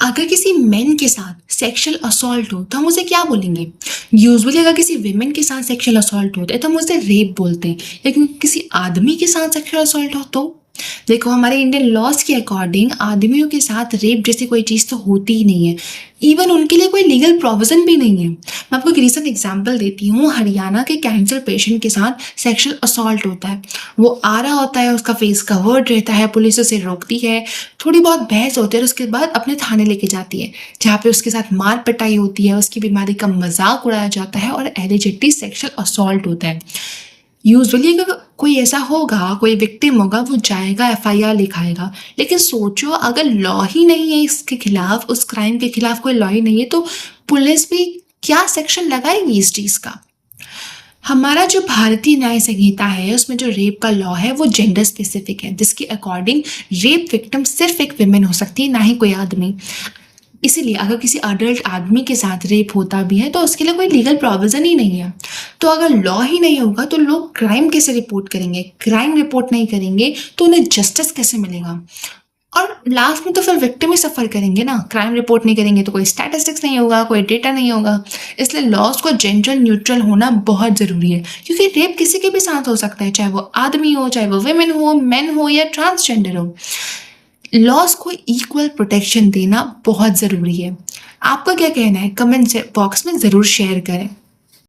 अगर किसी मेन के साथ सेक्सुअल असॉल्ट हो तो हम उसे क्या बोलेंगे? यूजुअली अगर किसी विमेन के साथ सेक्सुअल असॉल्ट होता है तो हम उसे रेप बोलते हैं, लेकिन किसी आदमी के साथ सेक्सुअल असॉल्ट हो तो देखो, हमारे इंडियन लॉज के अकॉर्डिंग आदमियों के साथ रेप जैसी कोई चीज़ तो होती ही नहीं है। इवन उनके लिए कोई लीगल प्रोविजन भी नहीं है। मैं आपको एक रीसेंट एग्जांपल देती हूँ। हरियाणा के कैंसर पेशेंट के साथ सेक्सुअल असॉल्ट होता है। वो आ रहा होता है, उसका फेस कवर्ड रहता है, पुलिस उसे रोकती है, थोड़ी बहुत बहस होती है और उसके बाद अपने थाने लेके जाती है, जहाँ पे उसके साथ मार पिटाई होती है, उसकी बीमारी का मजाक उड़ाया जाता है और एलिजेडली सेक्सुअल असॉल्ट होता है। यूजुअली अगर कोई ऐसा होगा, कोई विक्टिम होगा, वो जाएगा एफआईआर लिखाएगा। लेकिन सोचो, अगर लॉ ही नहीं है इसके खिलाफ, उस क्राइम के खिलाफ कोई लॉ ही नहीं है, तो पुलिस भी क्या सेक्शन लगाएगी इस चीज़ का? हमारा जो भारतीय न्याय संहिता है उसमें जो रेप का लॉ है वो जेंडर स्पेसिफिक है, जिसके अकॉर्डिंग रेप विक्टिम सिर्फ एक विमेन हो सकती है, ना ही कोई आदमी। इसीलिए अगर किसी अडल्ट आदमी के साथ रेप होता भी है तो उसके लिए कोई लीगल प्रोविजन ही नहीं है। तो अगर लॉ ही नहीं होगा तो लोग क्राइम कैसे रिपोर्ट करेंगे? क्राइम रिपोर्ट नहीं करेंगे तो उन्हें जस्टिस कैसे मिलेगा? और लास्ट में तो फिर विक्टिम ही सफ़र करेंगे ना। क्राइम रिपोर्ट नहीं करेंगे तो कोई स्टैटिस्टिक्स नहीं होगा, कोई डेटा नहीं होगा। इसलिए लॉज को जेंडर न्यूट्रल होना बहुत ज़रूरी है, क्योंकि रेप किसी के भी साथ हो सकता है, चाहे वो आदमी हो, चाहे वो विमेन हो, मेन हो या ट्रांसजेंडर हो। लॉज को इक्वल प्रोटेक्शन देना बहुत ज़रूरी है। आपका क्या कहना है? कमेंट बॉक्स में ज़रूर शेयर करें।